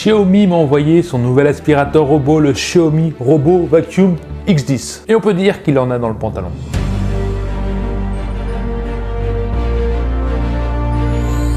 Xiaomi m'a envoyé son nouvel aspirateur robot, le Xiaomi Robot Vacuum X10. Et on peut dire qu'il en a dans le pantalon.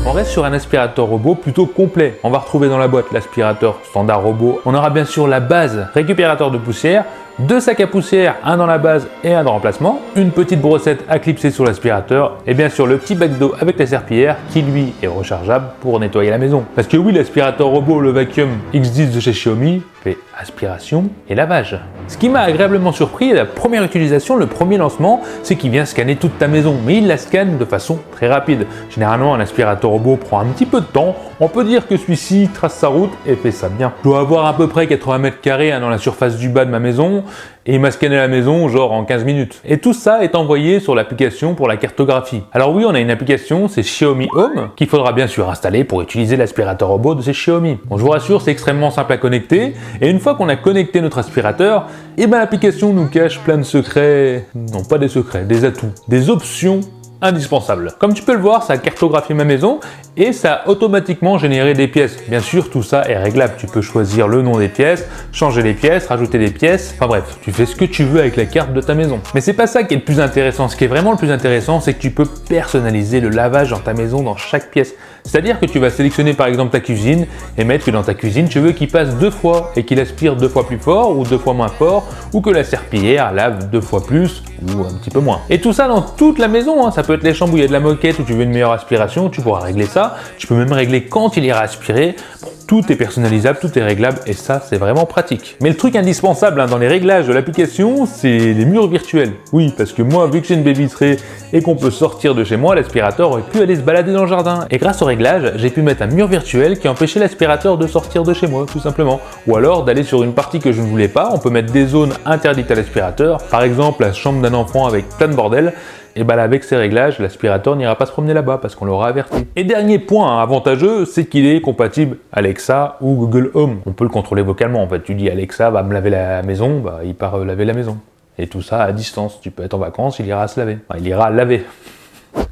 On reste sur un aspirateur robot plutôt complet. On va retrouver dans la boîte l'aspirateur standard robot. On aura bien sûr la base récupérateur de poussière, 2 sacs à poussière, un dans la base et un de remplacement, une petite brossette à clipser sur l'aspirateur et bien sûr le petit bac d'eau avec la serpillière qui lui est rechargeable pour nettoyer la maison. Parce que oui, l'aspirateur robot, le Vacuum X10 de chez Xiaomi, fait aspiration et lavage. Ce qui m'a agréablement surpris à la première utilisation, le premier lancement, c'est qu'il vient scanner toute ta maison, mais il la scanne de façon très rapide. Généralement, un aspirateur robot prend un petit peu de temps. On peut dire que celui-ci trace sa route et fait ça bien. Je dois avoir à peu près 80 mètres carrés dans la surface du bas de ma maison et il m'a scanné la maison genre en 15 minutes. Et tout ça est envoyé sur l'application pour la cartographie. Alors oui, on a une application, c'est Xiaomi Home, qu'il faudra bien sûr installer pour utiliser l'aspirateur robot de chez Xiaomi. Bon, je vous rassure, c'est extrêmement simple à connecter. Et une fois qu'on a connecté notre aspirateur, et ben l'application nous cache plein de secrets, non pas des secrets, des atouts, des options indispensables. Comme tu peux le voir, ça a cartographié ma maison et ça a automatiquement généré des pièces. Bien sûr, tout ça est réglable. Tu peux choisir le nom des pièces, changer les pièces, rajouter des pièces. Enfin bref, tu fais ce que tu veux avec la carte de ta maison. Mais c'est pas ça qui est le plus intéressant. Ce qui est vraiment le plus intéressant, c'est que tu peux personnaliser le lavage dans ta maison dans chaque pièce. C'est-à-dire que tu vas sélectionner par exemple ta cuisine et mettre que dans ta cuisine, tu veux qu'il passe 2 fois et qu'il aspire 2 fois plus fort ou 2 fois moins fort ou que la serpillière lave 2 fois plus ou un petit peu moins. Et tout ça dans toute la maison. Ça peut être les chambres où il y a de la moquette où tu veux une meilleure aspiration, tu pourras régler ça. Tu peux même régler quand il ira aspirer. Bon, tout est personnalisable, tout est réglable et ça, c'est vraiment pratique. Mais le truc indispensable dans les réglages de l'application, c'est les murs virtuels. Oui, parce que moi, vu que j'ai une baie vitrée et qu'on peut sortir de chez moi, l'aspirateur aurait pu aller se balader dans le jardin. Et grâce au réglage, j'ai pu mettre un mur virtuel qui empêchait l'aspirateur de sortir de chez moi, tout simplement. Ou alors d'aller sur une partie que je ne voulais pas. On peut mettre des zones interdites à l'aspirateur. Par exemple, la chambre d'un enfant avec plein de bordel. Et bah là, avec ces réglages, l'aspirateur n'ira pas se promener là-bas parce qu'on l'aura averti. Et dernier point avantageux, c'est qu'il est compatible Alexa ou Google Home. On peut le contrôler vocalement. En fait, tu dis Alexa va me laver la maison, bah, il part laver la maison. Et tout ça à distance. Tu peux être en vacances, il ira se laver. Enfin, il ira laver.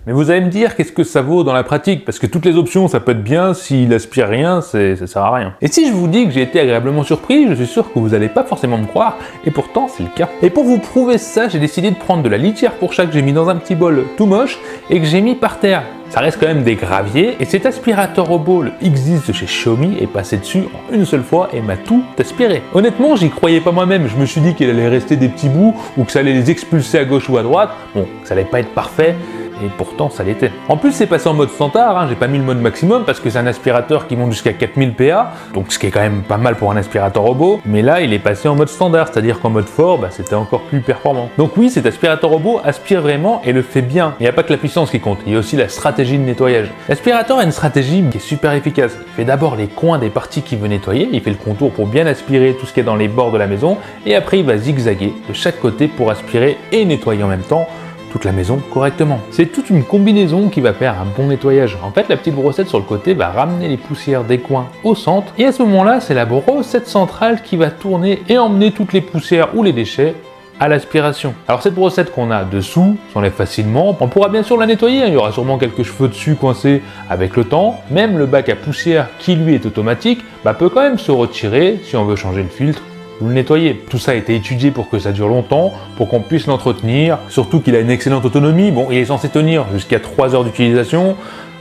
Mais vous allez me dire, qu'est-ce que ça vaut dans la pratique? Parce que toutes les options, ça peut être bien, s'il aspire rien, ça sert à rien. Et si je vous dis que j'ai été agréablement surpris, je suis sûr que vous n'allez pas forcément me croire, et pourtant c'est le cas. Et pour vous prouver ça, j'ai décidé de prendre de la litière pour chat que j'ai mis dans un petit bol tout moche, et que j'ai mis par terre. Ça reste quand même des graviers, et cet aspirateur robot, le X10 de chez Xiaomi, est passé dessus en une seule fois et m'a tout aspiré. Honnêtement, j'y croyais pas moi-même, je me suis dit qu'il allait rester des petits bouts, ou que ça allait les expulser à gauche ou à droite, bon, que ça allait pas être parfait, et pourtant ça l'était. En plus c'est passé en mode standard, j'ai pas mis le mode maximum parce que c'est un aspirateur qui monte jusqu'à 4000 PA, donc ce qui est quand même pas mal pour un aspirateur robot, mais là il est passé en mode standard, c'est-à-dire qu'en mode fort, c'était encore plus performant. Donc oui, cet aspirateur robot aspire vraiment et le fait bien. Il n'y a pas que la puissance qui compte, il y a aussi la stratégie de nettoyage. L'aspirateur a une stratégie qui est super efficace. Il fait d'abord les coins des parties qu'il veut nettoyer, il fait le contour pour bien aspirer tout ce qui est dans les bords de la maison, et après il va zigzaguer de chaque côté pour aspirer et nettoyer en même temps toute la maison correctement. C'est toute une combinaison qui va faire un bon nettoyage. En fait, la petite brossette sur le côté va ramener les poussières des coins au centre et à ce moment-là, c'est la brossette centrale qui va tourner et emmener toutes les poussières ou les déchets à l'aspiration. Alors cette brossette qu'on a dessous s'enlève facilement. On pourra bien sûr la nettoyer, il y aura sûrement quelques cheveux dessus coincés avec le temps. Même le bac à poussière qui lui est automatique peut quand même se retirer si on veut changer le filtre ou le nettoyer. Tout ça a été étudié pour que ça dure longtemps, pour qu'on puisse l'entretenir, surtout qu'il a une excellente autonomie. Bon, il est censé tenir jusqu'à 3 heures d'utilisation.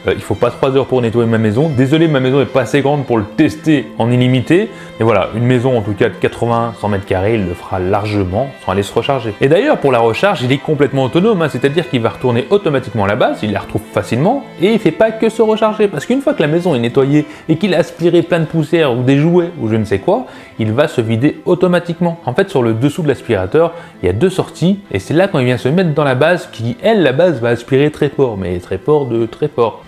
Il faut pas 3 heures pour nettoyer ma maison. Désolé, ma maison est pas assez grande pour le tester en illimité. Mais voilà, une maison en tout cas de 80-100 mètres carrés, il le fera largement sans aller se recharger. Et d'ailleurs, pour la recharge, il est complètement autonome. C'est-à-dire qu'il va retourner automatiquement à la base, il la retrouve facilement. Et il fait pas que se recharger. Parce qu'une fois que la maison est nettoyée et qu'il a aspiré plein de poussière ou des jouets ou je ne sais quoi, il va se vider automatiquement. En fait, sur le dessous de l'aspirateur, il y a 2 sorties. Et c'est là quand il vient se mettre dans la base qui, elle, la base, va aspirer très fort. Mais très fort de très fort.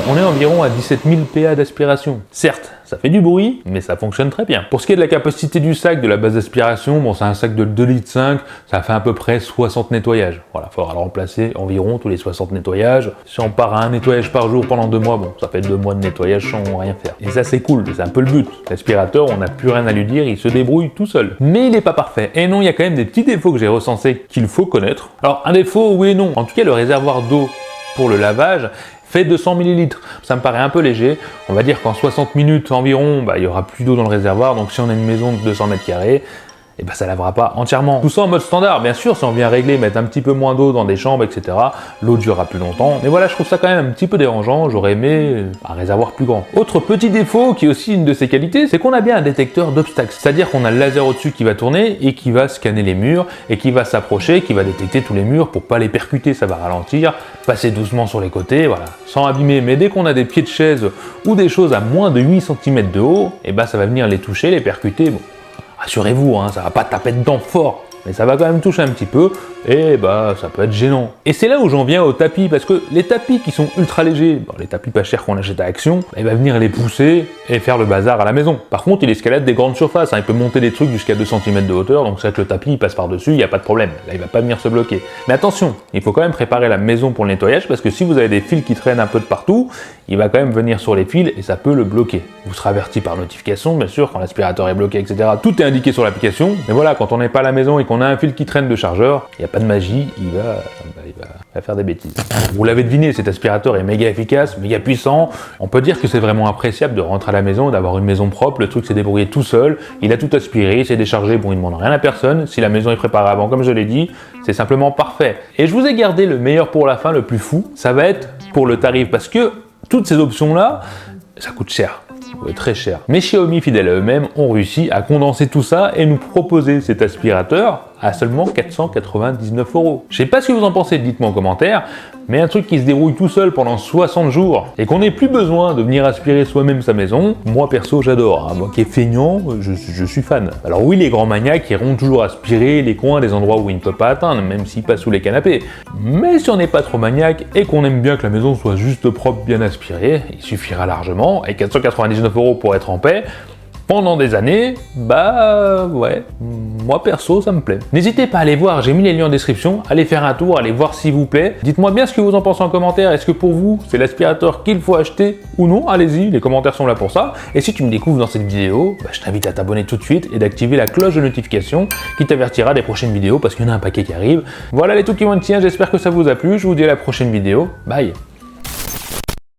On est en environ à 17 000 PA d'aspiration. Certes, ça fait du bruit, mais ça fonctionne très bien. Pour ce qui est de la capacité du sac, de la base d'aspiration, bon, c'est un sac de 2,5 litres, ça fait à peu près 60 nettoyages. Voilà, il faudra le remplacer environ tous les 60 nettoyages. Si on part à un nettoyage par jour pendant 2 mois, bon, ça fait 2 mois de nettoyage sans rien faire. Et ça, c'est cool, c'est un peu le but. L'aspirateur, on n'a plus rien à lui dire, il se débrouille tout seul. Mais il n'est pas parfait. Et non, il y a quand même des petits défauts que j'ai recensés qu'il faut connaître. Alors, un défaut, oui et non. En tout cas, le réservoir d'eau pour le lavage fait 200 ml. Ça me paraît un peu léger. On va dire qu'en 60 minutes environ, il y aura plus d'eau dans le réservoir. Donc si on a une maison de 200 mètres carrés, et ça lavera pas entièrement. Tout ça en mode standard, bien sûr, si on vient régler, mettre un petit peu moins d'eau dans des chambres, etc., l'eau durera plus longtemps. Mais voilà, je trouve ça quand même un petit peu dérangeant, j'aurais aimé un réservoir plus grand. Autre petit défaut, qui est aussi une de ses qualités, c'est qu'on a bien un détecteur d'obstacles. C'est-à-dire qu'on a le laser au-dessus qui va tourner et qui va scanner les murs et qui va s'approcher, qui va détecter tous les murs pour pas les percuter, ça va ralentir, passer doucement sur les côtés, voilà, sans abîmer. Mais dès qu'on a des pieds de chaise ou des choses à moins de 8 cm de haut, ça va venir les toucher, les percuter, bon. Rassurez-vous, ça va pas taper dedans fort, mais ça va quand même toucher un petit peu, et ça peut être gênant. Et c'est là où j'en viens aux tapis, parce que les tapis qui sont ultra légers, les tapis pas chers qu'on achète à Action, il va venir les pousser et faire le bazar à la maison. Par contre, il escalade des grandes surfaces, il peut monter des trucs jusqu'à 2 cm de hauteur, donc c'est que le tapis il passe par-dessus, il n'y a pas de problème, là il va pas venir se bloquer. Mais attention, il faut quand même préparer la maison pour le nettoyage, parce que si vous avez des fils qui traînent un peu de partout, il va quand même venir sur les fils et ça peut le bloquer. Vous serez averti par notification, bien sûr, quand l'aspirateur est bloqué, etc. Tout est indiqué sur l'application, mais voilà, quand on n'est pas à la maison et qu'on a un fil qui traîne de chargeur, il n'y a pas de magie, il va faire des bêtises. Vous l'avez deviné, cet aspirateur est méga efficace, méga puissant. On peut dire que c'est vraiment appréciable de rentrer à la maison, d'avoir une maison propre, le truc s'est débrouillé tout seul, il a tout aspiré, il s'est déchargé, bon, il ne demande rien à personne. Si la maison est préparée avant, comme je l'ai dit, c'est simplement parfait. Et je vous ai gardé le meilleur pour la fin, le plus fou, ça va être pour le tarif, parce que toutes ces options-là, ça coûte cher. Ouais, très cher. Mais Xiaomi, fidèles à eux-mêmes, ont réussi à condenser tout ça et nous proposer cet aspirateur à seulement 499 €. Je sais pas ce que vous en pensez, dites-moi en commentaire, mais un truc qui se débrouille tout seul pendant 60 jours et qu'on n'ait plus besoin de venir aspirer soi-même sa maison, moi perso j'adore. Moi qui est feignant, je suis fan. Alors oui, les grands maniaques iront toujours aspirer les coins des endroits où ils ne peuvent pas atteindre, même s'ils passent sous les canapés. Mais si on n'est pas trop maniaque et qu'on aime bien que la maison soit juste propre, bien aspirée, il suffira largement, et 499 € pour être en paix, pendant des années, ouais, moi perso ça me plaît. N'hésitez pas à aller voir, j'ai mis les liens en description, allez faire un tour, allez voir s'il vous plaît. Dites-moi bien ce que vous en pensez en commentaire, est-ce que pour vous c'est l'aspirateur qu'il faut acheter ou non? Allez-y, les commentaires sont là pour ça. Et si tu me découvres dans cette vidéo, je t'invite à t'abonner tout de suite et d'activer la cloche de notification qui t'avertira des prochaines vidéos parce qu'il y en a un paquet qui arrive. Voilà les trucs qui vont te tenir, j'espère que ça vous a plu, je vous dis à la prochaine vidéo, bye.